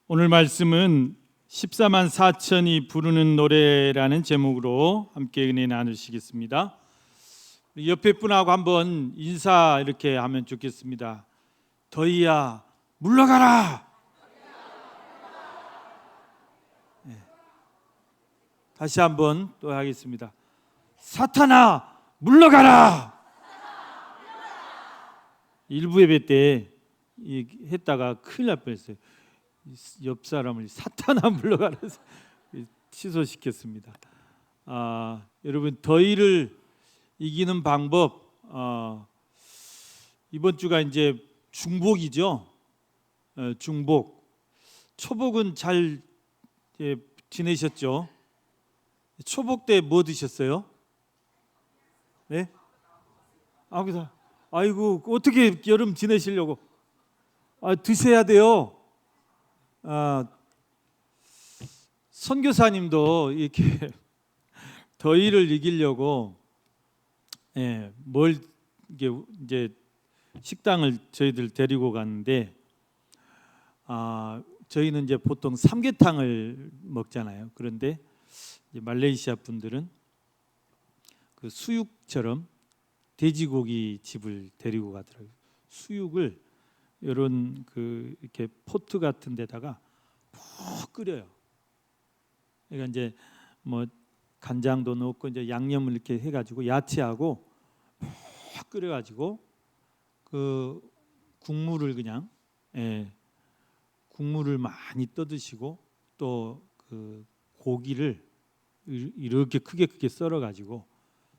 오늘 말씀은 14만 4천이 부르는 노래라는 제목으로 함께 은혜 나누시겠습니다. 옆에 분하고 한번 인사 이렇게 하면 좋겠습니다. 더이야 물러가라. 네. 다시 한번 또 하겠습니다. 사탄아 물러가라. 일부 예배 때 했다가 큰일 날 뻔했어요. 옆 사람을 사탄아 물러가라 취소시켰습니다. 여러분 더위를 이기는 방법, 이번 주가 이제 중복이죠. 중복. 초복은 잘 지내셨죠? 초복 때 뭐 드셨어요? 네? 아이고 어떻게 여름 지내시려고? 드셔야 돼요. 선교사님도 이렇게 더위를 이기려고 뭘 이제 식당을 저희들 데리고 갔는데 저희는 이제 보통 삼계탕을 먹잖아요. 그런데 이제 말레이시아 분들은 그 수육처럼 돼지고기 집을 데리고 가더라고요. 수육을 이런 이렇게 포트 같은 데다가 푹 끓여요. 그러니까 이제 뭐 간장도 넣고 이제 양념을 이렇게 해가지고 야채하고 푹 끓여가지고 그 국물을 그냥 국물을 많이 떠드시고 또 그 고기를 이렇게 크게 썰어가지고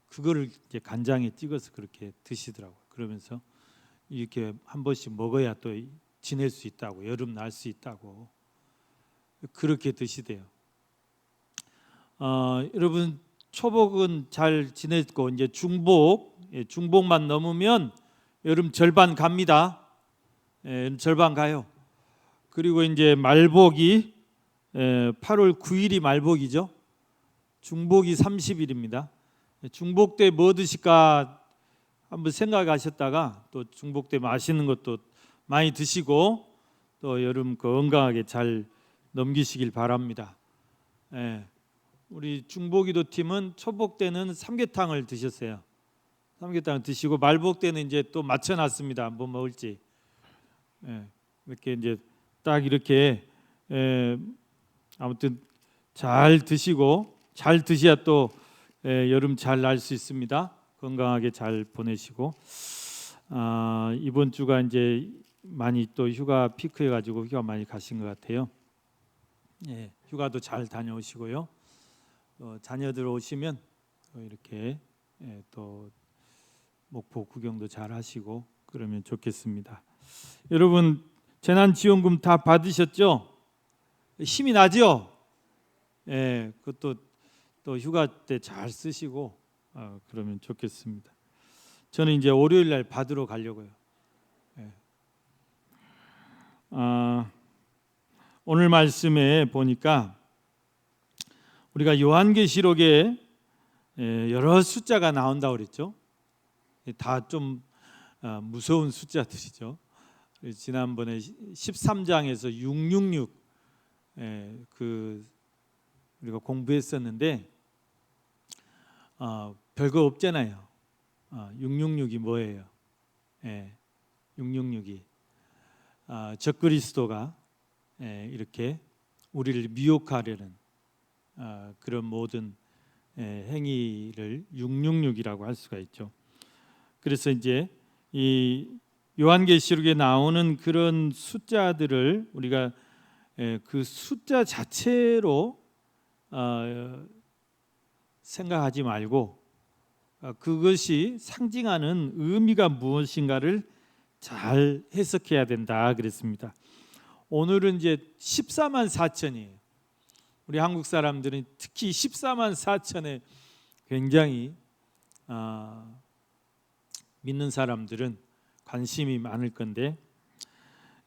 그거를 이제 간장에 찍어서 그렇게 드시더라고요. 그러면서 이렇게 한 번씩 먹어야 또 지낼 수 있다고, 여름 날 수 있다고 그렇게 드시대요. 여러분 초복은 잘 지냈고 이제 중복만 넘으면 여름 절반 갑니다. 절반 가요. 그리고 이제 말복이 8월 9일이 말복이죠. 중복이 30일입니다. 중복 때 뭐 드실까 한번 생각하셨다가 또 중복 때 맛있는 것도 많이 드시고 또 여름 건강하게 잘 넘기시길 바랍니다. 우리 중복이도 팀은 초복 때는 삼계탕을 드셨어요. 삼계탕 드시고 말복 때는 이제 또 맞춰놨습니다. 뭐 먹을지. 이렇게 이제 딱 이렇게 아무튼 잘 드시고 잘 드셔야 또 여름 잘 날 수 있습니다. 건강하게 잘 보내시고 이번 주가 이제 많이 또 휴가 피크해 가지고 휴가 많이 가신 것 같아요. 휴가도 잘 다녀오시고요. 자녀들 오시면 이렇게 또 목포 구경도 잘 하시고 그러면 좋겠습니다. 여러분 재난지원금 다 받으셨죠? 힘이 나죠? 그것도 또 휴가 때 잘 쓰시고 그러면 좋겠습니다. 저는 이제 월요일 날 받으러 가려고요. 오늘 말씀에 보니까 우리가 요한계시록에 여러 숫자가 나온다고 그랬죠. 다 좀 무서운 숫자들이죠. 지난번에 13장에서 666 우리가 공부했었는데 별거 없잖아요. 666이 뭐예요? 666이 적그리스도가 이렇게 우리를 미혹하려는 그런 모든 행위를 666이라고 할 수가 있죠. 그래서 이제 이 요한계시록에 나오는 그런 숫자들을 우리가 그 숫자 자체로 생각하지 말고 그것이 상징하는 의미가 무엇인가를 잘 해석해야 된다 그랬습니다. 오늘은 이제 14만 4천이에요. 우리 한국 사람들은 특히 14만 4천에 굉장히 믿는 사람들은 관심이 많을 건데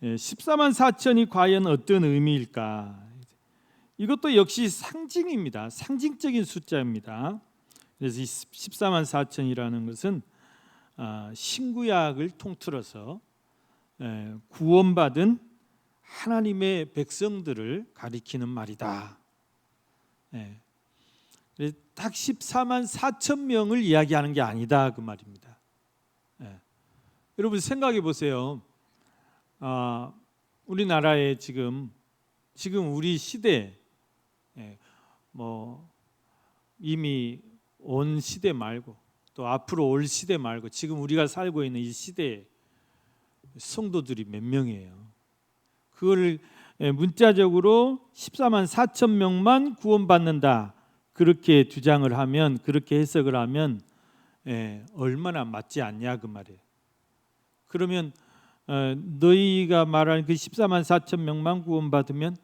14만 4천이 과연 어떤 의미일까? 이것도 역시 상징입니다. 상징적인 숫자입니다. 그래서 14만 4천이라는 것은 신구약을 통틀어서 구원받은 하나님의 백성들을 가리키는 말이다. 딱 14만 4천 명을 이야기하는 게 아니다 그 말입니다. 여러분 생각해 보세요. 우리나라에 지금 우리 시대, 뭐 이미 온 시대 말고 또 앞으로 올 시대 말고 지금 우리가 살고 있는 이 시대에 성도들이 몇 명이에요? 그걸 문자적으로 14만 4천 명만 구원받는다 그렇게 주장을 하면, 그렇게 해석을 하면 얼마나 맞지 않냐 그 말이에요. 그러면 너희가 말하는 그 14만 4천 명만 구원받으면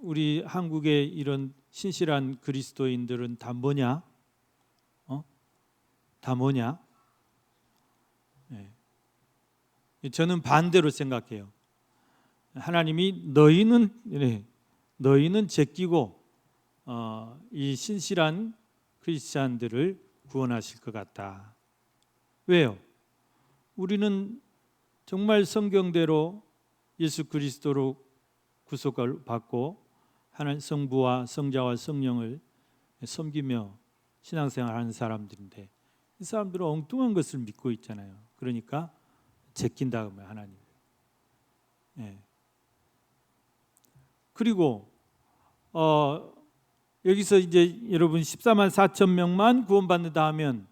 우리 한국의 이런 신실한 그리스도인들은 다 뭐냐? 다 뭐냐? 저는 반대로 생각해요. 하나님이 너희는 제끼고 이 신실한 크리스찬들을 구원하실 것 같다. 왜요? 우리는 정말 성경대로 예수 그리스도로 구속을 받고 하나님 성부와 성자와 성령을 섬기며 신앙생활하는 사람들인데 이 사람들은 엉뚱한 것을 믿고 있잖아요. 그러니까 제낀다 그러면 하나님. 그리고 여기서 이제 여러분 14만 4천 명만 구원받는다 하면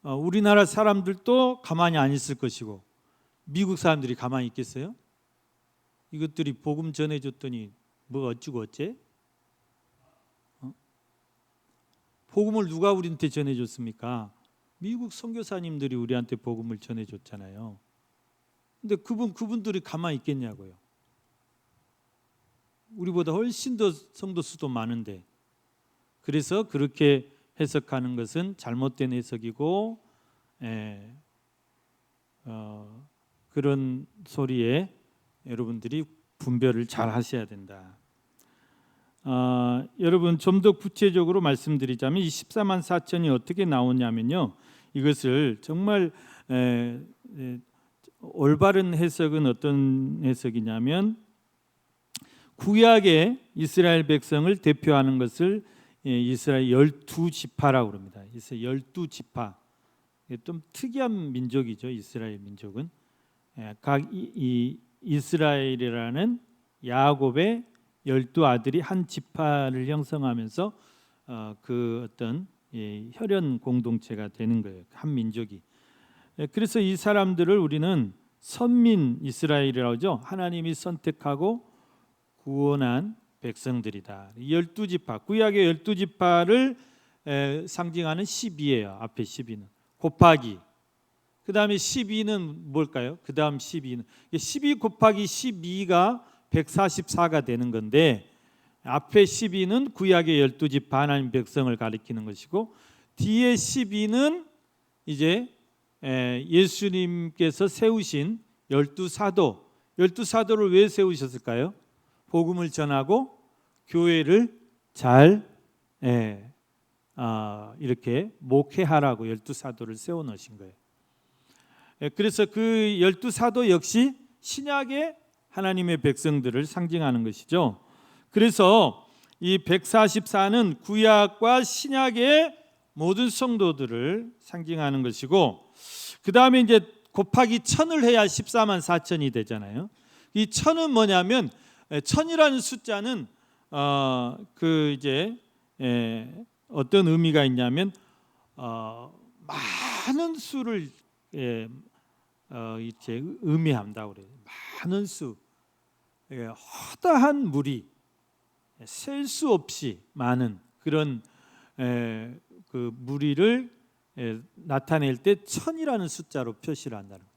우리나라 사람들도 가만히 안 있을 것이고 미국 사람들이 가만히 있겠어요? 이것들이 복음 전해줬더니 뭐 어찌고 어째? 복음을 누가 우리한테 전해줬습니까? 미국 선교사님들이 우리한테 복음을 전해줬잖아요. 근데 그분들이 가만히 있겠냐고요. 우리보다 훨씬 더 성도 수도 많은데. 그래서 그렇게 해석하는 것은 잘못된 해석이고 그런 소리에 여러분들이 분별을 잘 하셔야 된다. 여러분 좀 더 구체적으로 말씀드리자면 이 14만 4천이 어떻게 나오냐면요. 이것을 정말 올바른 해석은 어떤 해석이냐면 구약의 이스라엘 백성을 대표하는 것을 이스라엘 12지파라고 합니다. 이스라엘 12지파. 좀 특이한 민족이죠. 이스라엘 민족은 각 이스라엘이라는 야곱의 12아들이 한 지파를 형성하면서 그 어떤 혈연 공동체가 되는 거예요. 한 민족이. 그래서 이 사람들을 우리는 선민 이스라엘이라고 하죠. 하나님이 선택하고 구원한 백성들이다. 12지파, 구약의 12지파를 상징하는 12예요. 앞에 12는 곱하기. 그 다음에 12는 뭘까요? 그 다음 12는 12 곱하기 12가 144가 되는 건데 앞에 12는 구약의 12지파 하나님 백성을 가리키는 것이고 뒤에 12는 이제 예수님께서 세우신 12사도 12사도를 왜 세우셨을까요? 복음을 전하고 교회를 잘 이렇게 목회하라고 12사도를 세워놓으신 거예요. 그래서 그 12사도 역시 신약의 하나님의 백성들을 상징하는 것이죠. 그래서 이 144는 구약과 신약의 모든 성도들을 상징하는 것이고 그 다음에 이제 곱하기 1000을 해야 14만 4천이 되잖아요. 이 1000은 뭐냐면 1000이라는 숫자는 그 이제 어떤 의미가 있냐면 많은 수를 이제 의미한다고 그래요. 많은 수, 허다한 무리, 셀 수 없이 많은 그런 그 무리를 나타낼 때 1000이라는 숫자로 표시를 한다는 거예요.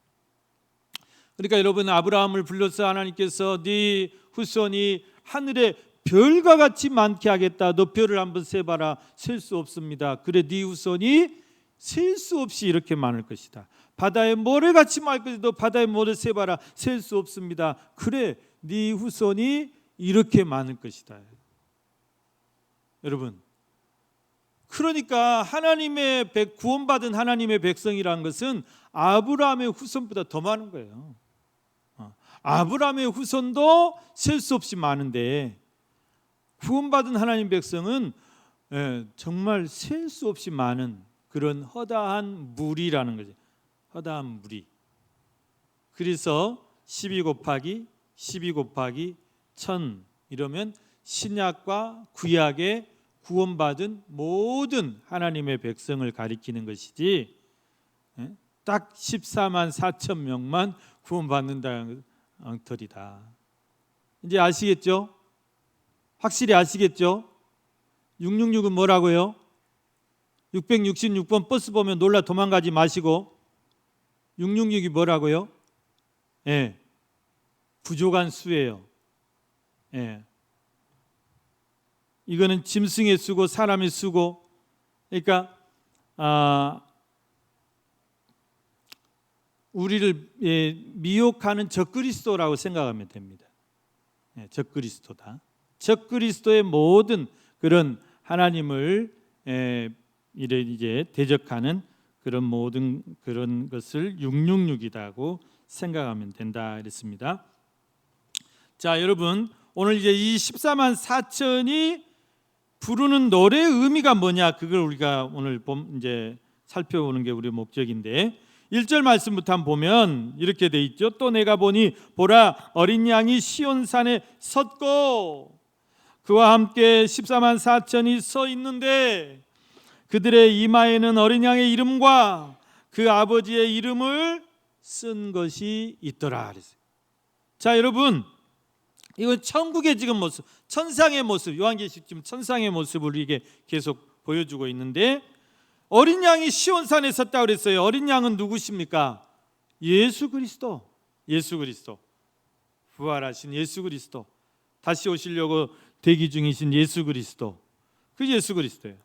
그러니까 여러분 아브라함을 불러서 하나님께서 네 후손이 하늘에 별과 같이 많게 하겠다. 너 별을 한번 세봐라. 셀 수 없습니다. 그래 네 후손이 셀 수 없이 이렇게 많을 것이다. 바다의 모래같이 많을 것이다. 너 바다의 모래 세봐라. 셀 수 없습니다. 그래 네 후손이 이렇게 많을 것이다. 여러분 그러니까 하나님의 구원받은 하나님의 백성이라는 것은 아브라함의 후손보다 더 많은 거예요. 아브라함의 후손도 셀 수 없이 많은데 구원받은 하나님 백성은 정말 셀 수 없이 많은 그런 허다한 무리라는 거죠. 허다한 무리. 그래서 12 곱하기 12 곱하기 1000 이러면 신약과 구약의 구원받은 모든 하나님의 백성을 가리키는 것이지 딱 14만 4천 명만 구원받는다는 엉터리다. 이제 아시겠죠? 확실히 아시겠죠? 666은 뭐라고요? 666번 버스 보면 놀라 도망가지 마시고 666이 뭐라고요? 부족한 수예요. 이거는 짐승의 수고 사람의 수고. 그러니까 우리를 미혹하는 적그리스도라고 생각하면 됩니다. 적그리스도다. 적그리스도의 모든 그런 하나님을 이제 대적하는 그런 모든 그런 것을 666이라고 생각하면 된다 그랬습니다. 자, 여러분, 오늘 이제 이 14만 4천이 부르는 노래의 의미가 뭐냐, 그걸 우리가 오늘 이제 살펴보는 게 우리 목적인데, 1절 말씀부터 한번 보면 이렇게 돼 있죠. 또 내가 보니 보라, 어린 양이 시온산에 섰고 그와 함께 14만 4천이 서 있는데 그들의 이마에는 어린 양의 이름과 그 아버지의 이름을 쓴 것이 있더라 그랬어요. 자, 여러분, 이건 천국의 지금 모습, 천상의 모습, 요한계시록 지금 천상의 모습을 이게 계속 보여주고 있는데, 어린 양이 시온산에 섰다고 그랬어요. 어린 양은 누구십니까? 예수 그리스도. 예수 그리스도. 부활하신 예수 그리스도. 다시 오시려고 대기 중이신 예수 그리스도. 그 예수 그리스도예요.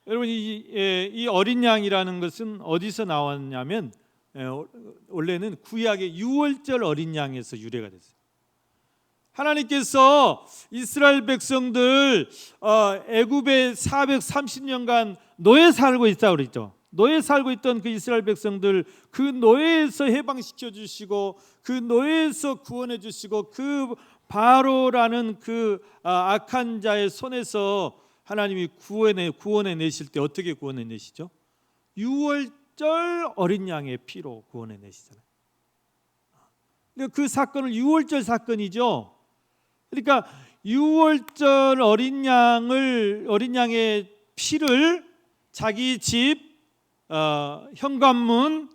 여러분, 이 어린 양이라는 것은 어디서 나왔냐면 원래는 구약의 유월절 어린 양에서 유래가 됐어요. 하나님께서 이스라엘 백성들 애굽에 430년간 노예 살고 있다고 그랬죠. 노예 살고 있던 그 이스라엘 백성들, 그 노예에서 해방시켜 주시고 그 노예에서 구원해 주시고 그 바로라는 그 악한 자의 손에서 하나님이 구원해 내실 때 어떻게 구원해 내시죠? 유월절 어린 양의 피로 구원해 내시잖아요. 그 사건을 유월절 사건이죠. 그러니까 유월절 어린 양의 피를 자기 집 현관문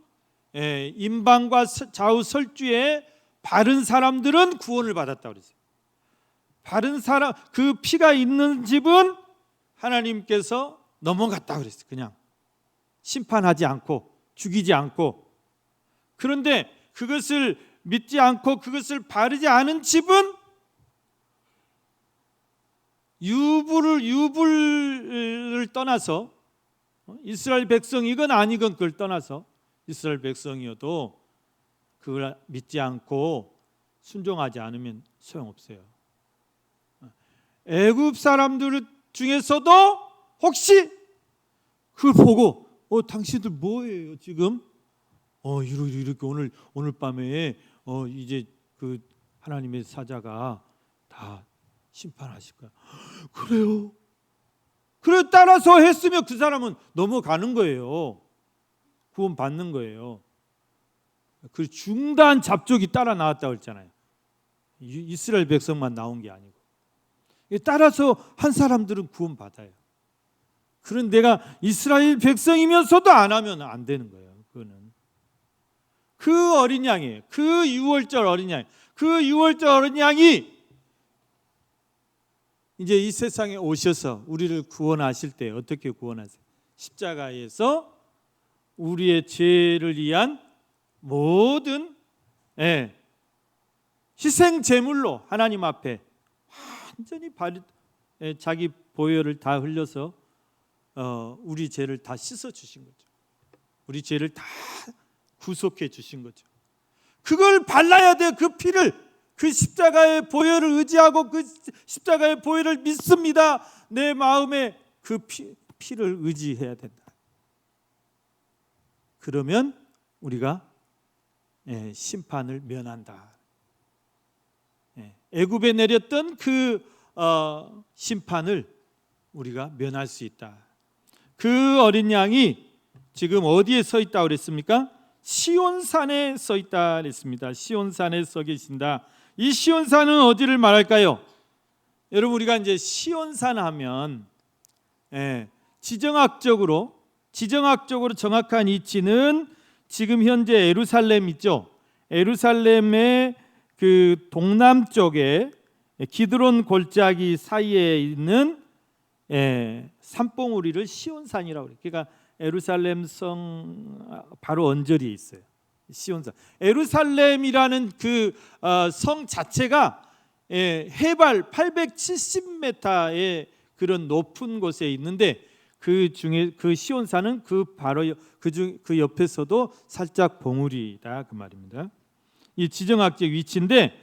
임방과 좌우 설주에 바른 사람들은 구원을 받았다고 그랬어요. 바른 사람, 그 피가 있는 집은 하나님께서 넘어갔다고 그랬어요. 그냥 심판하지 않고 죽이지 않고. 그런데 그것을 믿지 않고 그것을 바르지 않은 집은 유불을 떠나서, 이스라엘 백성이건 아니건 그걸 떠나서 이스라엘 백성이어도 그걸 믿지 않고 순종하지 않으면 소용없어요. 애굽 사람들 중에서도 혹시 그걸 보고 당신들 뭐예요 지금? 이렇게 오늘 밤에 이제 그 하나님의 사자가 다 심판하실 거야. 그래요? 그래, 따라서 했으면 그 사람은 넘어가는 거예요. 구원 받는 거예요. 그 중단 잡족이 따라 나왔다고 했잖아요. 이스라엘 백성만 나온 게 아니고. 따라서 한 사람들은 구원 받아요. 그런데 내가 이스라엘 백성이면서도 안 하면 안 되는 거예요. 그거는 그 어린 양이에요. 그 유월절 어린 양. 그 유월절 어린 양이 이제 이 세상에 오셔서 우리를 구원하실 때 어떻게 구원하세요? 십자가에서 우리의 죄를 위한 모든 희생 제물로 하나님 앞에 완전히 자기 보혈을 다 흘려서 우리 죄를 다 씻어 주신 거죠. 우리 죄를 다 구속해 주신 거죠. 그걸 발라야 돼요. 그 피를, 그 십자가의 보혈을 의지하고 그 십자가의 보혈을 믿습니다. 내 마음에 그 피를 의지해야 된다. 그러면 우리가 심판을 면한다. 애굽에 내렸던 그 심판을 우리가 면할 수 있다. 그 어린 양이 지금 어디에 서 있다고 그랬습니까? 시온산에 서 있다 그랬습니다. 시온산에 서 계신다. 이 시온산은 어디를 말할까요? 여러분, 우리가 이제 시온산 하면 지정학적으로 정확한 위치는 지금 현재 예루살렘 있죠. 예루살렘의 그 동남쪽에 기드론 골짜기 사이에 있는 산봉우리를 시온산이라고 그래요. 그러니까 예루살렘 성 바로 언저리에 있어요. 시온산. 예루살렘이라는 그 성 자체가 해발 870m의 그런 높은 곳에 있는데 그 중에 그 시온산은 바로 그 옆에서도 살짝 봉우리다 그 말입니다. 이 지정학적 위치인데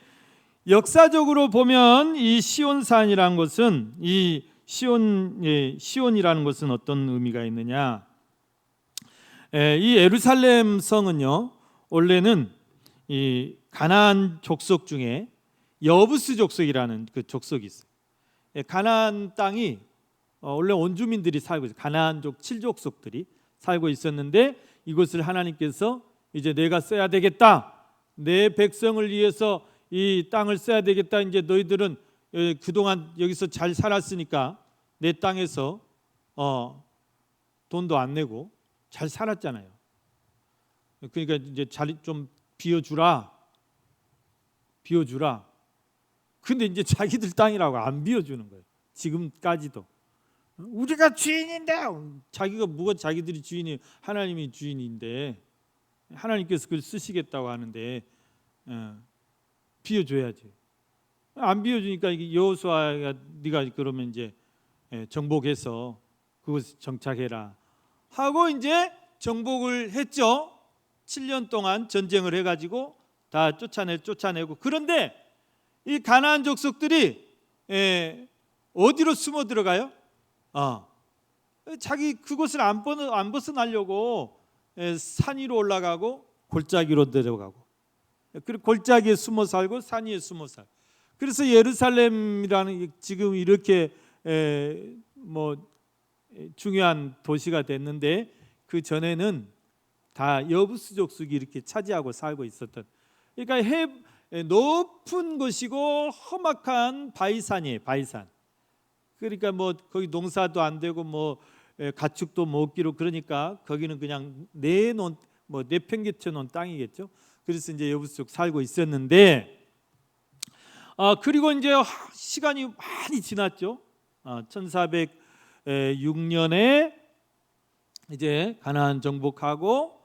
역사적으로 보면 이 시온산이라는 것은 이 시온이라는 것은 어떤 의미가 있느냐? 이 예루살렘 성은요, 원래는 이 가나안 족속 중에 여부스 족속이라는 그 족속이 있어요. 가나안 땅이 원래 원주민들이 살고 있어요. 가나안족 7족속들이 살고 있었는데 이곳을 하나님께서 이제 내가 써야 되겠다. 내 백성을 위해서 이 땅을 써야 되겠다. 이제 너희들은 그동안 여기서 잘 살았으니까 내 땅에서 돈도 안 내고 잘 살았잖아요. 그러니까 이제 자리 좀 비워주라. 근데 이제 자기들 땅이라고 안 비워주는 거예요. 지금까지도. 우리가 주인인데, 자기가 뭐가 자기들이 주인이, 하나님이 주인인데 하나님께서 그걸 쓰시겠다고 하는데 비워줘야지. 안 비워주니까 이게 여호수아가 네가 그러면 이제 정복해서 그곳에 정착해라 하고 이제 정복을 했죠. 7년 동안 전쟁을 해가지고 다 쫓아내고. 그런데 이 가나안 족속들이 어디로 숨어 들어가요? 자기 그곳을 안 벗어나려고 산 위로 올라가고 골짜기로 내려가고, 그리고 골짜기에 숨어 살고 산 위에 숨어 살고. 그래서 예루살렘이라는 지금 이렇게 중요한 도시가 됐는데 그 전에는 다 여부스 족속이 이렇게 차지하고 살고 있었던. 그러니까 높은 곳이고 험악한 바위산이에요. 바위산. 그러니까 거기 농사도 안 되고 가축도 못 기르고, 그러니까 거기는 그냥 내팽개쳐 놓은 땅이겠죠. 그래서 이제 여부스 족 살고 있었는데 그리고 이제 시간이 많이 지났죠. 1406년에 이제 가나안 정복하고,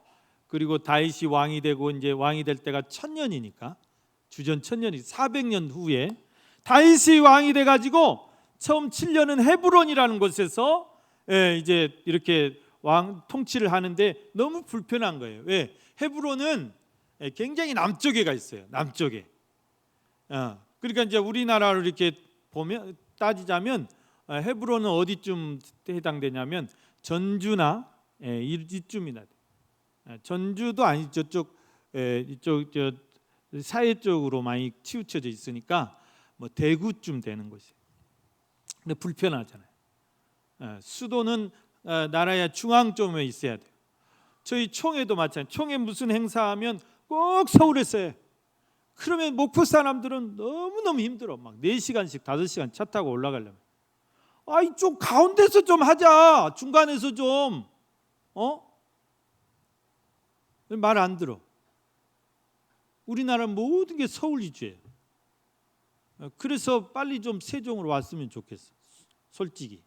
그리고 다윗이 왕이 되고, 이제 왕이 될 때가 1000년이니까 주전 1000년이 400년 후에 다윗이 왕이 돼 가지고 처음 7년은 헤브론이라는 곳에서 이제 이렇게 왕 통치를 하는데 너무 불편한 거예요. 왜? 헤브론은 굉장히 남쪽에가 있어요. 남쪽에. 그러니까 이제 우리나라로 이렇게 보면 따지자면 헤브론은 어디쯤 해당되냐면 전주나 이쯤이나, 전주도 아니 저쪽 이쪽 사해 쪽으로 많이 치우쳐져 있으니까 대구쯤 되는 곳이에요. 근데 불편하잖아요. 수도는 나라의 중앙점에 있어야 돼요. 저희 총회도 마찬가지. 총회 무슨 행사하면 꼭 서울에서 해요. 그러면 목포 사람들은 너무너무 힘들어. 막 4시간씩 5시간 차 타고 올라가려면. 이쪽 가운데서 좀 하자. 중간에서 좀 말 안 들어. 우리나라 모든 게 서울 위주예요. 그래서 빨리 좀 세종으로 왔으면 좋겠어. 솔직히.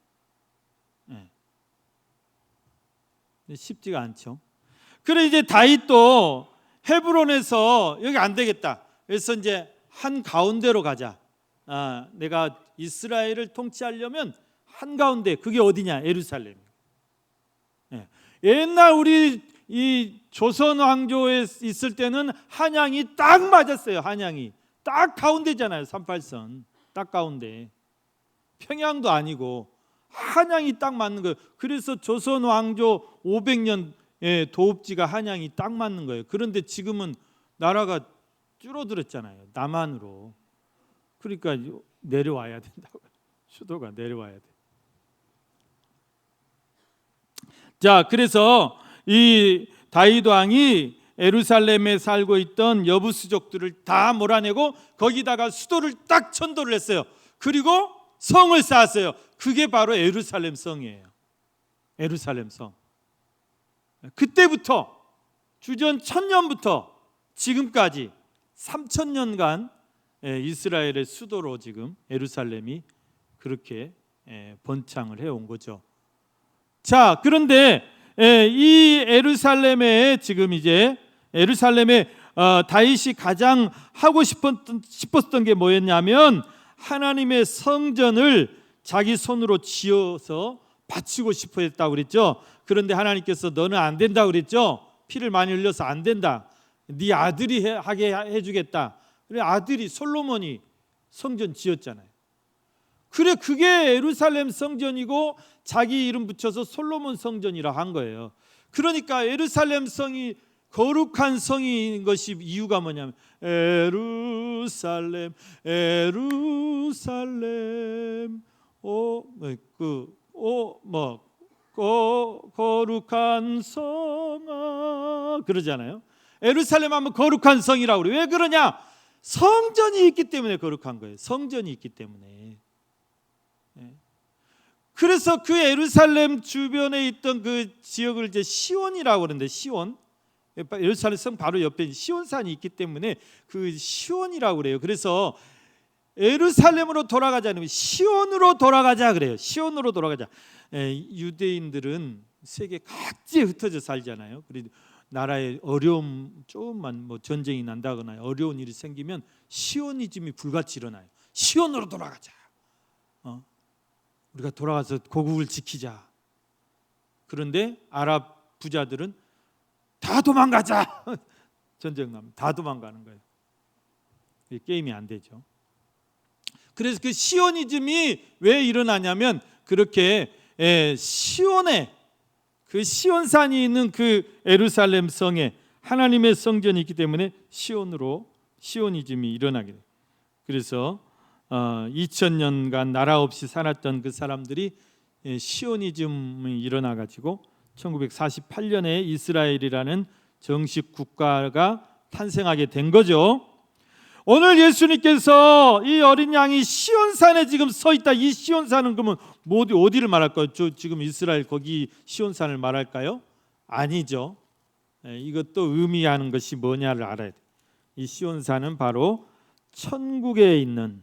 쉽지가 않죠. 그래 이제 다윗도 헤브론에서 여기 안 되겠다. 그래서 이제 한 가운데로 가자. 내가 이스라엘을 통치하려면 한 가운데, 그게 어디냐? 예루살렘. 옛날 우리 이 조선 왕조에 있을 때는 한양이 딱 맞았어요. 한양이 딱 가운데잖아요. 38선 딱 가운데. 평양도 아니고 한양이 딱 맞는 거예요. 그래서 조선 왕조 500년 도읍지가 한양이 딱 맞는 거예요. 그런데 지금은 나라가 줄어들었잖아요. 남한으로. 그러니까 내려와야 된다고. 수도가 내려와야 돼. 자, 그래서 이 다윗 왕이 예루살렘에 살고 있던 여부수족들을 다 몰아내고 거기다가 수도를 딱 천도를 했어요. 그리고 성을 쌓았어요. 그게 바로 예루살렘 성이에요. 예루살렘 성. 그때부터 주전 1000년부터 지금까지 3000년간 이스라엘의 수도로 지금 예루살렘이 그렇게 번창을 해온 거죠. 자, 그런데 이 예루살렘에 지금 이제 예루살렘에 다윗이 가장 하고 싶었던 게 뭐였냐면 하나님의 성전을 자기 손으로 지어서 바치고 싶어 했다고 그랬죠. 그런데 하나님께서 너는 안 된다고 그랬죠. 피를 많이 흘려서 안 된다. 네 아들이 하게 해주겠다. 그래, 아들이 솔로몬이 성전 지었잖아요. 그래, 그게 예루살렘 성전이고 자기 이름 붙여서 솔로몬 성전이라 한 거예요. 그러니까 예루살렘 성이 거룩한 성인 것이 이유가 뭐냐면 예루살렘 예루살렘 거룩한 성아 그러잖아요. 예루살렘 하면 거룩한 성이라고 그래요. 왜 그러냐? 성전이 있기 때문에 거룩한 거예요. 성전이 있기 때문에. 그래서 그 예루살렘 주변에 있던 그 지역을 이제 시온이라고 그러는데, 시온, 예루살렘 성 바로 옆에 시온산이 있기 때문에 그 시온이라고 그래요. 그래서 예루살렘으로 돌아가자는, 시온으로 돌아가자 그래요. 시온으로 돌아가자. 유대인들은 세계 각지에 흩어져 살잖아요. 그리고 나라에 어려움 조금만 뭐 전쟁이 난다거나 어려운 일이 생기면 시오니즘이 불같이 일어나요. 시온으로 돌아가자. 우리가 돌아가서 고국을 지키자. 그런데 아랍 부자들은 다 도망가자. 전쟁 나면 다 도망가는 거예요. 게임이 안 되죠. 그래서 그 시오니즘이 왜 일어나냐면 그렇게 시온에 그 시온산이 있는 그 예루살렘 성에 하나님의 성전이 있기 때문에 시오니즘이 일어나게 돼요. 그래서 2000년간 나라 없이 살았던 그 사람들이 시오니즘이 일어나 가지고 1948년에 이스라엘이라는 정식 국가가 탄생하게 된 거죠. 오늘 예수님께서 이 어린 양이 시온산에 지금 서 있다. 이 시온산은 그러면 어디를 말할까요? 지금 이스라엘 거기 시온산을 말할까요? 아니죠. 이것도 의미하는 것이 뭐냐를 알아야 돼요. 이 시온산은 바로 천국에 있는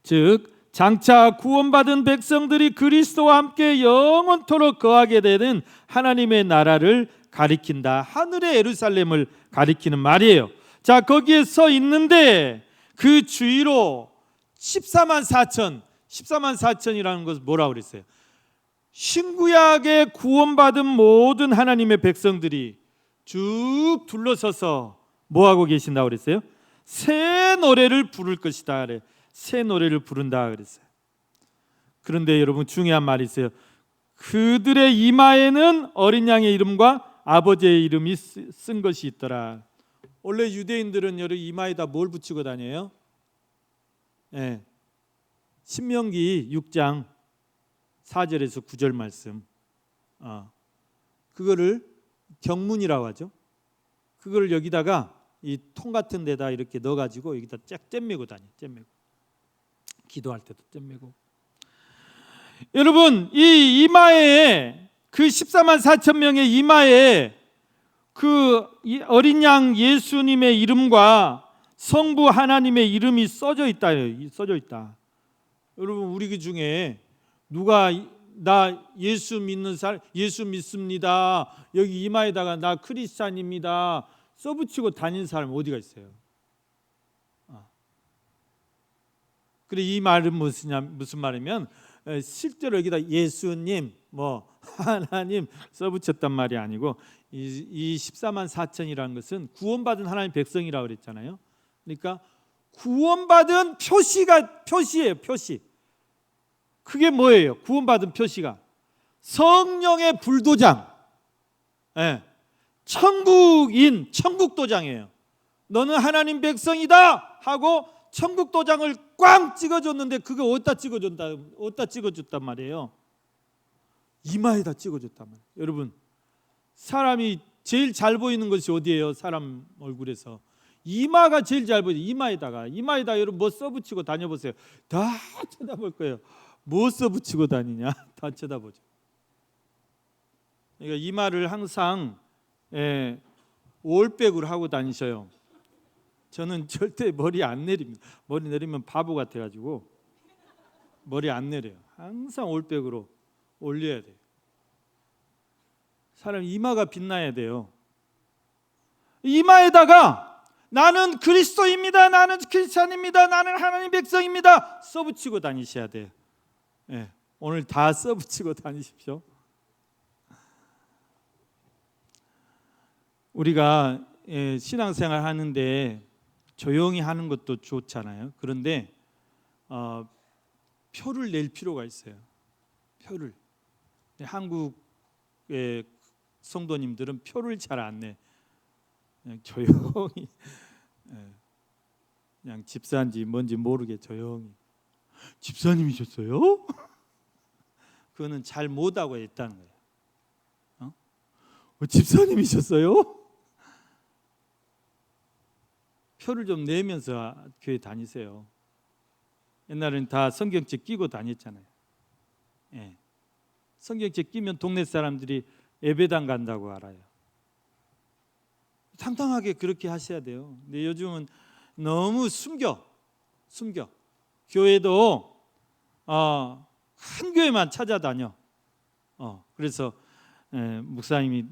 즉 장차 구원받은 백성들이 그리스도와 함께 영원토록 거하게 되는 하나님의 나라를 가리킨다. 하늘의 예루살렘을 가리키는 말이에요. 자, 거기에 서 있는데 그 주위로 14만 4천이라는 것은 뭐라고 그랬어요? 신구약에 구원받은 모든 하나님의 백성들이 쭉 둘러서서 뭐하고 계신다고 그랬어요? 새 노래를 부를 것이다 그래. 새 노래를 부른다 그랬어요. 그런데 여러분 중요한 말이 있어요. 그들의 이마에는 어린 양의 이름과 아버지의 이름이 쓴 것이 있더라. 원래 유대인들은 여러 이마에다 뭘 붙이고 다녀요? 신명기 6장 4절에서 9절 말씀. 그거를 경문이라고 하죠. 그걸 여기다가 이 통 같은 데다 이렇게 넣어가지고 여기다 쫙 잼매고 다녀. 잼매고 기도할 때도 잼매고. 여러분 이 이마에 그 14만 4천 명의 이마에 그 어린 양 예수님의 이름과 성부 하나님의 이름이 써져 있다. 써져 있다. 여러분 우리 그 중에 누가 나 예수 믿는 사람, 예수 믿습니다. 여기 이마에다가 나 크리스찬입니다. 써붙이고 다니는 사람 어디가 있어요? 그래 이 말은 무슨 말이면 실제로 여기다 예수님 뭐 하나님 써붙였단 말이 아니고 이 14만 4천이라는 것은 구원받은 하나님 백성이라고 그랬잖아요. 그러니까 구원받은 표시예요. 표시. 그게 뭐예요? 구원받은 표시가 성령의 불도장. 천국인 천국도장이에요. 너는 하나님 백성이다 하고 천국도장을 꽝 찍어줬는데 그게 어디다 찍어줬단 말이에요? 이마에다 찍어줬단 말이에요. 여러분, 사람이 제일 잘 보이는 것이 어디예요? 사람 얼굴에서 이마가 제일 잘 보여요. 이마에다 여러분 뭐 써붙이고 다녀보세요. 다 쳐다볼 거예요. 뭐 써붙이고 다니냐? 다 쳐다보죠. 그러니까 이마를 항상 올백으로 하고 다니셔요. 저는 절대 머리 안 내립니다. 머리 내리면 바보 같아가지고 머리 안 내려요. 항상 올백으로 올려야 돼요. 사람 이마가 빛나야 돼요. 이마에다가 나는 그리스도입니다, 나는 크리스찬입니다, 나는 하나님 백성입니다 써붙이고 다니셔야 돼요. 오늘 다 써붙이고 다니십시오. 우리가 신앙생활 하는데 조용히 하는 것도 좋잖아요. 그런데 표를 낼 필요가 있어요. 표를. 한국의 성도님들은 표를 잘 안 내. 그냥 조용히 그냥 집사인지 뭔지 모르게 조용히. 집사님이셨어요? 그거는 잘 못하고 있다는 거예요. 집사님이셨어요? 표를 좀 내면서 교회 다니세요. 옛날에는 다 성경책 끼고 다녔잖아요. 성경책 끼면 동네 사람들이 예배당 간다고 알아요. 당당하게 그렇게 하셔야 돼요. 근데 요즘은 너무 숨겨. 교회도 한 교회만 찾아다녀. 그래서 목사님이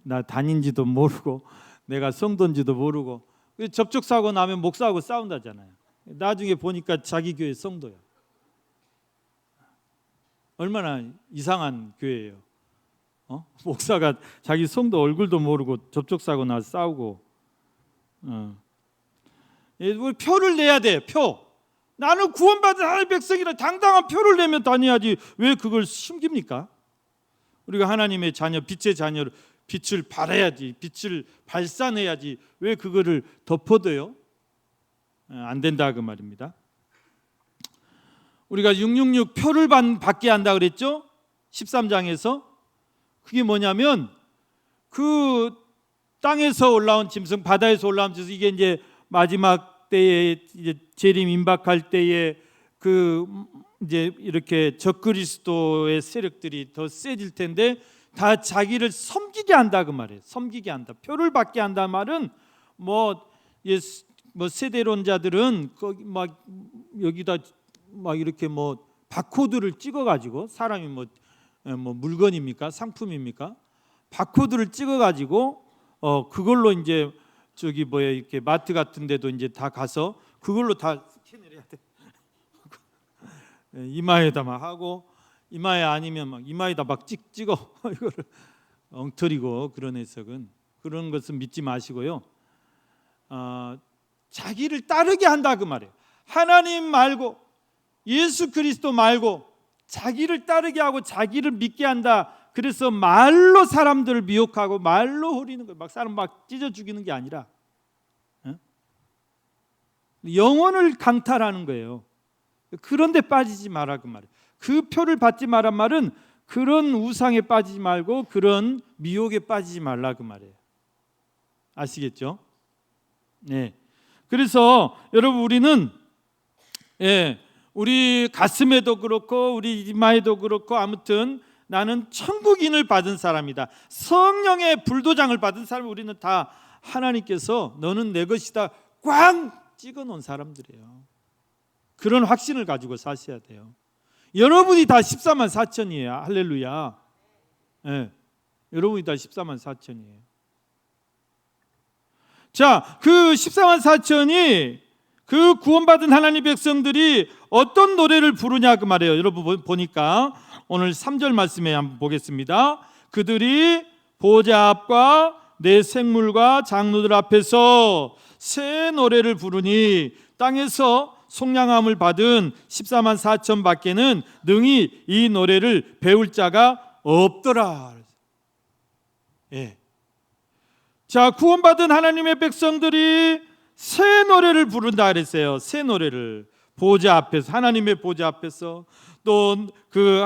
나 다닌지도 모르고 내가 성도인지도 모르고 접촉사고 나면 목사하고 싸운다잖아요. 나중에 보니까 자기 교회 성도야. 얼마나 이상한 교회예요. 목사가 자기 성도 얼굴도 모르고 접촉사고 나 싸우고. 표를 내야 돼. 표. 나는 구원받은 하나님의 백성이라 당당한 표를 내면 다녀야지. 왜 그걸 숨깁니까? 우리가 하나님의 자녀, 빛의 자녀를 빛을 발해야지, 빛을 발산해야지. 왜 그거를 덮어둬요? 안 된다 그 말입니다. 우리가 666 표를 받게 한다 그랬죠? 13장에서. 그게 뭐냐면 그 땅에서 올라온 짐승, 바다에서 올라온 짐승, 이게 이제 마지막 때에 이제 재림 임박할 때에 그 이제 이렇게 적그리스도의 세력들이 더 세질 텐데 다 자기를 섬기게 한다 그 말이에요. 섬기게 한다. 표를 받게 한다 말은 뭐 세대론자들은 거기 막 여기다 막 이렇게 뭐 바코드를 찍어 가지고 사람이 뭐 물건입니까? 상품입니까? 바코드를 찍어 가지고 그걸로 이제 저기 뭐야 이렇게 마트 같은 데도 이제 다 가서 그걸로 다 스캔을 해야 돼. 이마에다 막 하고 이마에 아니면 막 이마에다 막 찍어 이거를 엉터리고 그런 해석은 그런 것은 믿지 마시고요. 자기를 따르게 한다 그 말이에요. 하나님 말고 예수 그리스도 말고 자기를 따르게 하고 자기를 믿게 한다. 그래서 말로 사람들을 미혹하고 말로 호리는 거예요. 막 사람 막 찢어 죽이는 게 아니라 영혼을 강탈하는 거예요. 그런데 빠지지 마라 그 말이에요. 그 표를 받지 마란 말은 그런 우상에 빠지지 말고 그런 미혹에 빠지지 말라 그 말이에요. 아시겠죠? 네. 그래서 여러분 우리는 우리 가슴에도 그렇고 우리 이마에도 그렇고 아무튼 나는 천국인을 받은 사람이다. 성령의 불도장을 받은 사람 우리는 다 하나님께서 너는 내 것이다 꽝 찍어놓은 사람들이에요. 그런 확신을 가지고 사셔야 돼요. 여러분이 다 14만 4천이에요. 할렐루야. 여러분이 다 14만 4천이에요. 자, 그 14만 4천이 그 구원받은 하나님 백성들이 어떤 노래를 부르냐 그 말이에요. 여러분 보니까 오늘 3절 말씀에 한번 보겠습니다. 그들이 보좌 앞과 내 생물과 장로들 앞에서 새 노래를 부르니 땅에서 속량함을 받은 14만 4천 밖에는 능히 이 노래를 배울 자가 없더라. 자, 구원받은 하나님의 백성들이 새 노래를 부른다 그랬어요. 새 노래를 보좌 앞에서, 하나님의 보좌 앞에서, 또 그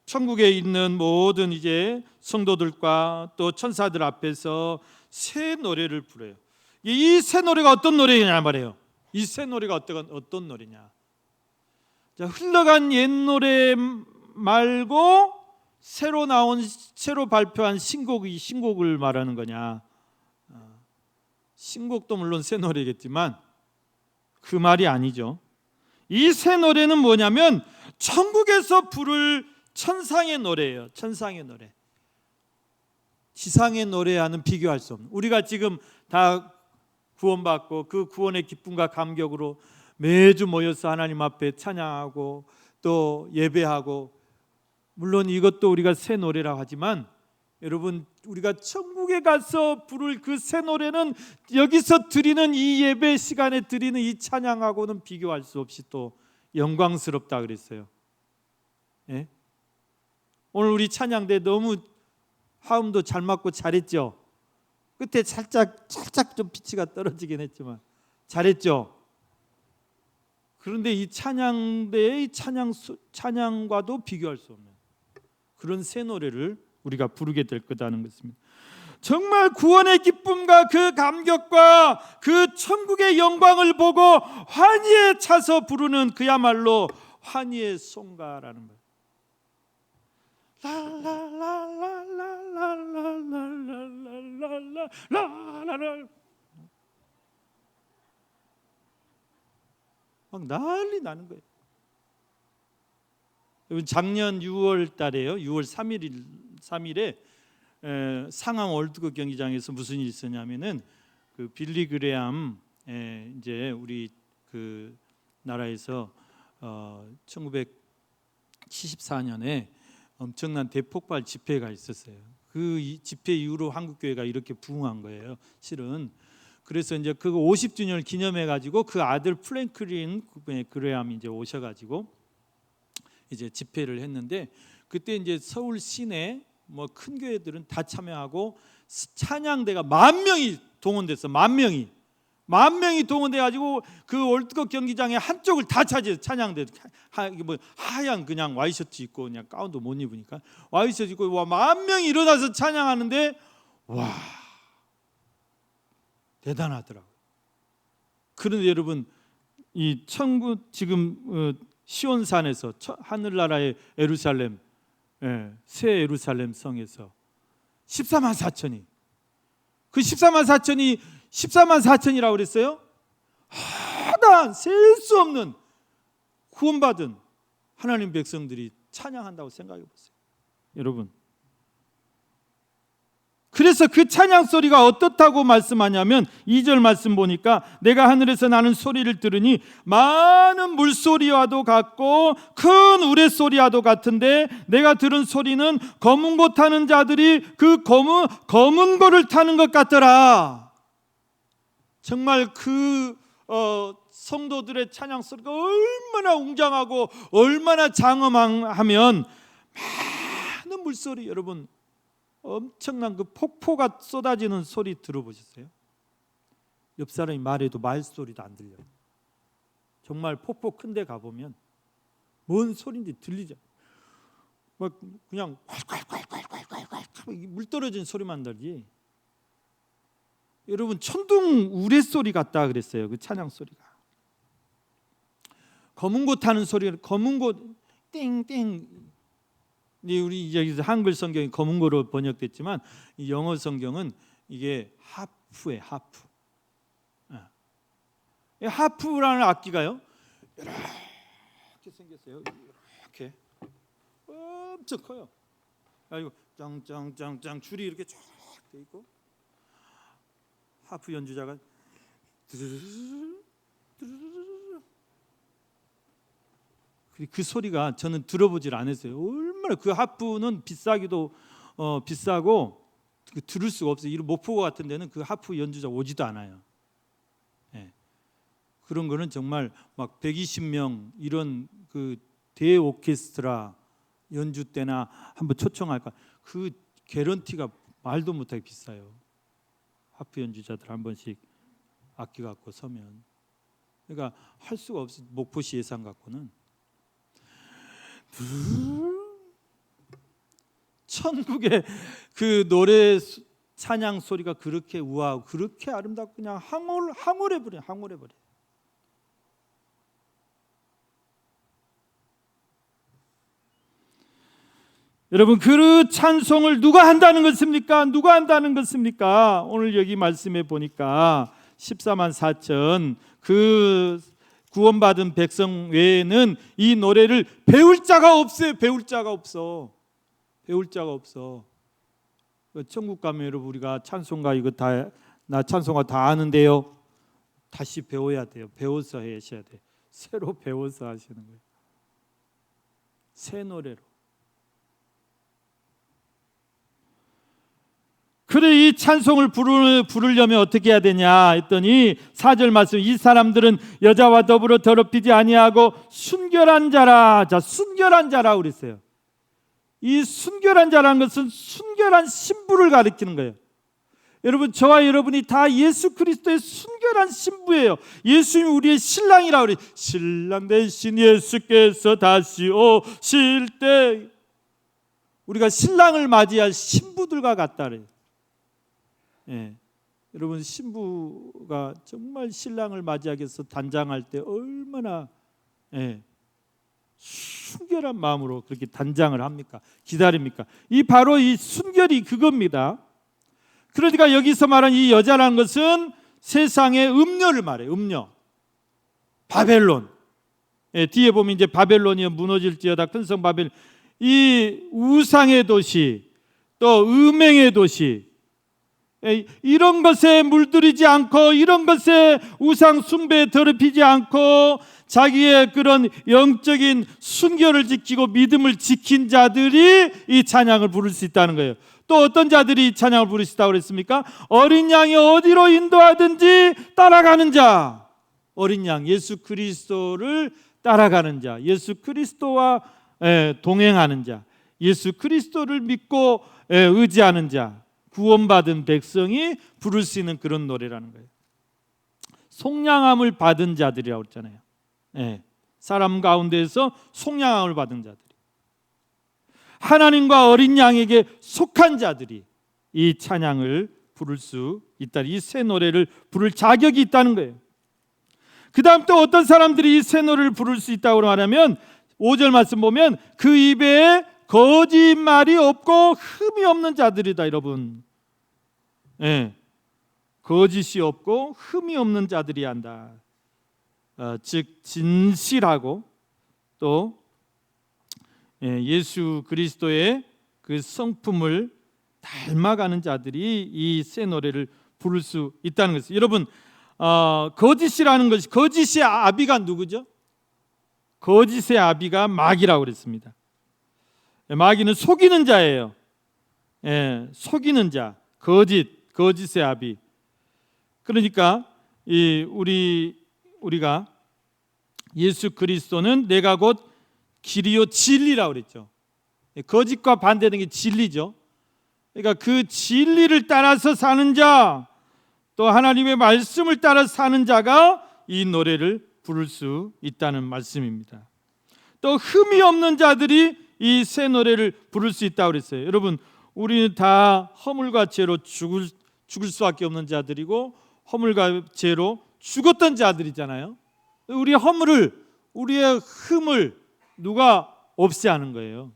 천국에 있는 모든 이제 성도들과 또 천사들 앞에서 새 노래를 부르요. 이 새 노래가 어떤 노래냐 말이에요. 이 새 노래가 어떤 노래냐? 자, 흘러간 옛 노래 말고 새로 발표한 신곡을 말하는 거냐? 신곡도 물론 새 노래겠지만 그 말이 아니죠. 이 새 노래는 뭐냐면 천국에서 부를 천상의 노래예요. 천상의 노래. 지상의 노래와는 비교할 수 없는, 우리가 지금 다 구원받고 그 구원의 기쁨과 감격으로 매주 모여서 하나님 앞에 찬양하고 또 예배하고, 물론 이것도 우리가 새 노래라고 하지만 여러분, 우리가 천국에 가서 부를 그 새 노래는 여기서 드리는 이 예배 시간에 드리는 이 찬양하고는 비교할 수 없이 또 영광스럽다 그랬어요. 예? 오늘 우리 찬양대 너무 화음도 잘 맞고 잘했죠. 끝에 살짝 좀 피치가 떨어지긴 했지만 잘했죠. 그런데 이 찬양대의 찬양과도 비교할 수 없는 그런 새 노래를 우리가 부르게 될 거다는 것입니다. 정말 구원의 기쁨과 그 감격과 그 천국의 영광을 보고 환희에 차서 부르는 그야말로 환희의 송가라는 거예요. 라라라라라라라라라라라라 막 난리 나는 거예요. 작년 6월 달에요. 6월 3일에 상암 월드컵 경기장에서 무슨 일이 있었냐면은 그 빌리 그레암 이제 우리 그 나라에서 1974년에 엄청난 대폭발 집회가 있었어요. 그 집회 이후로 한국 교회가 이렇게 부흥한 거예요. 실은 그래서 이제 그거 50주년을 기념해 가지고 그 아들 프랭클린 그레암이 이제 오셔 가지고 이제 집회를 했는데, 그때 이제 서울 시내 뭐 큰 교회들은 다 참여하고 찬양대가 10,000명이 동원됐어. 10,000명이 동원돼 가지고 그 월드컵 경기장의 한쪽을 다 차지해서 찬양대 뭐 하얀 그냥 와이셔츠 입고 그냥 가운도 못 입으니까 와이셔츠 입고 와 10,000명이 일어나서 찬양하는데 와 대단하더라고요. 그런데 여러분, 이 천국 지금 시온산에서 하늘나라의 예루살렘, 새 예루살렘 성에서 14만 4천이, 그 14만 4천이라고 그랬어요. 하다 셀 수 없는 구원받은 하나님 백성들이 찬양한다고 생각해 보세요. 여러분, 그래서 그 찬양 소리가 어떻다고 말씀하냐면 2절 말씀 보니까 내가 하늘에서 나는 소리를 들으니 많은 물소리와도 같고 큰 우레소리와도 같은데 내가 들은 소리는 검은 고 타는 자들이 그 검은 고를 타는 것 같더라. 정말 그 성도들의 찬양 소리가 얼마나 웅장하고 얼마나 장엄하면 많은 물소리, 여러분 엄청난 그 폭포가 쏟아지는 소리 들어보셨어요? 옆 사람이 말해도 말소리도 안 들려요. 정말 폭포 큰 데 가보면 뭔 소리인지 들리죠. 막 그냥 콸콸콸콸콸콸 물 떨어지는 소리만 들지. 여러분, 천둥 우레소리 같다 그랬어요. 그 찬양 소리가. 검은 고 타는 소리가, 검은 고 띵띵. 우리 여기서 한글 성경이 검은 고로 번역됐지만 이 영어 성경은 이게 하프예요. 하프. 하프라는 악기가요 이렇게 생겼어요. 이렇게 엄청 커요. 그리고 짱짱짱짱 줄이 이렇게 쫙 돼 있고 하프 연주자가 그 소리가 저는 들어보질 않았어요. 얼마나 그 하프는 비싸기도 비싸고 들을 수가 없어요. 이 목포 같은 데는 그 하프 연주자 오지도 않아요. 예. 그런 거는 정말 막 120명 이런 그 대오케스트라 연주 때나 한번 초청할까, 그 개런티가 말도 못하게 비싸요. 하프 연주자들 한 번씩 악기 갖고 서면, 그러니까 할 수가 없어. 목포시 예산 갖고는 천국의 그 노래 찬양 소리가 그렇게 우아하고 그렇게 아름답고 그냥 황홀해버려. 여러분, 그 찬송을 누가 한다는 것입니까? 누가 한다는 것입니까? 오늘 여기 말씀에 보니까 14만 4천 그 구원받은 백성 외에는 이 노래를 배울 자가 없어요. 배울 자가 없어. 천국 가면 여러분, 우리가 찬송가 이거 나 찬송가 다 아는데요. 다시 배워야 돼요. 배워서 하셔야 돼요. 새로 배워서 하시는 거예요. 새 노래로. 그래, 이 찬송을 부르려면 어떻게 해야 되냐 했더니 4절 말씀, 이 사람들은 여자와 더불어 더럽히지 아니하고 순결한 자라. 자, 순결한 자라 그랬어요. 이 순결한 자라는 것은 순결한 신부를 가리키는 거예요. 여러분, 저와 여러분이 다 예수 그리스도의 순결한 신부예요. 예수님이 우리의 신랑이라고 그래요. 신랑 대신 예수께서 다시 오실 때 우리가 신랑을 맞이할 신부들과 같다 그래요. 예. 여러분, 신부가 정말 신랑을 맞이하기 위해서 단장할 때 얼마나 순결한 마음으로 그렇게 단장을 합니까? 기다립니까? 바로 이 순결이 그겁니다. 그러니까 여기서 말한 이 여자라는 것은 세상의 음녀를 말해요. 음녀. 바벨론. 뒤에 보면 이제 바벨론이 무너질지어다 큰 성 바벨, 이 우상의 도시, 또 음행의 도시, 이런 것에 물들이지 않고 이런 것에 우상 숭배에 더럽히지 않고 자기의 그런 영적인 순결을 지키고 믿음을 지킨 자들이 이 찬양을 부를 수 있다는 거예요. 또 어떤 자들이 이 찬양을 부를 수 있다고 그랬습니까? 어린 양이 어디로 인도하든지 따라가는 자. 어린 양 예수 그리스도를 따라가는 자, 예수 그리스도와 동행하는 자, 예수 그리스도를 믿고 의지하는 자, 구원받은 백성이 부를 수 있는 그런 노래라는 거예요. 속량함을 받은 자들이라고 했잖아요. 사람 가운데에서 속량함을 받은 자들이, 하나님과 어린 양에게 속한 자들이 이 찬양을 부를 수 있다. 이 새 노래를 부를 자격이 있다는 거예요. 그 다음 또 어떤 사람들이 이 새 노래를 부를 수 있다고 말하면 5절 말씀 보면 그 입에 거짓말이 없고 흠이 없는 자들이다. 여러분, 거짓이 없고 흠이 없는 자들이 한다. 즉 진실하고 또 예수 그리스도의 그 성품을 닮아가는 자들이 이 새 노래를 부를 수 있다는 것이죠. 여러분, 거짓이라는 것이, 거짓의 아비가 누구죠? 거짓의 아비가 마귀라고 그랬습니다. 마귀는 속이는 자예요. 속이는 자, 거짓의 아비. 그러니까 우리가 예수 그리스도는 내가 곧 길이요 진리라고 그랬죠. 거짓과 반대되는 게 진리죠. 그러니까 그 진리를 따라서 사는 자, 또 하나님의 말씀을 따라 사는 자가 이 노래를 부를 수 있다는 말씀입니다. 또 흠이 없는 자들이 이 새 노래를 부를 수 있다고 그랬어요. 여러분, 우리는 다 허물과 죄로 죽을 수밖에 없는 자들이고 허물과 죄로 죽었던 자들이잖아요. 우리의 허물을, 우리의 흠을 누가 없애하는 거예요?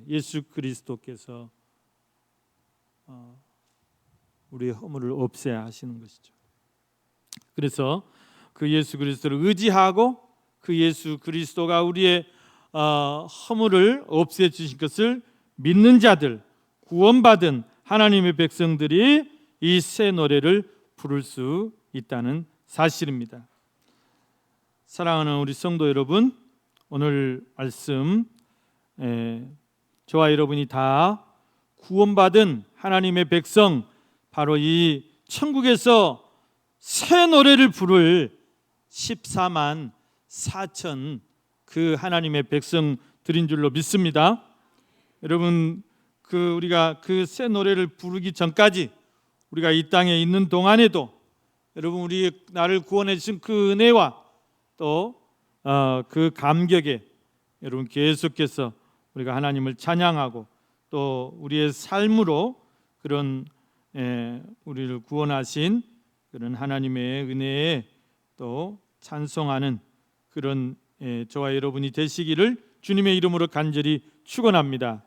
예수 그리스도께서 우리의 허물을 없애야 하시는 것이죠. 그래서 그 예수 그리스도를 의지하고 그 예수 그리스도가 우리의 허물을 없애 주신 것을 믿는 자들, 구원받은 하나님의 백성들이 이 새 노래를 부를 수 있다는 사실입니다. 사랑하는 우리 성도 여러분, 오늘 말씀 저와 여러분이 다 구원받은 하나님의 백성, 바로 이 천국에서 새 노래를 부를 14만 4천 그 하나님의 백성들인 줄로 믿습니다. 여러분, 우리가 그 새 노래를 부르기 전까지 우리가 이 땅에 있는 동안에도 여러분 우리 나를 구원해 주신 그 은혜와 또 그 감격에 여러분 계속해서 우리가 하나님을 찬양하고 또 우리의 삶으로 그런 우리를 구원하신 그런 하나님의 은혜에 또 찬송하는 그런 저와 여러분이 되시기를 주님의 이름으로 간절히 축원합니다.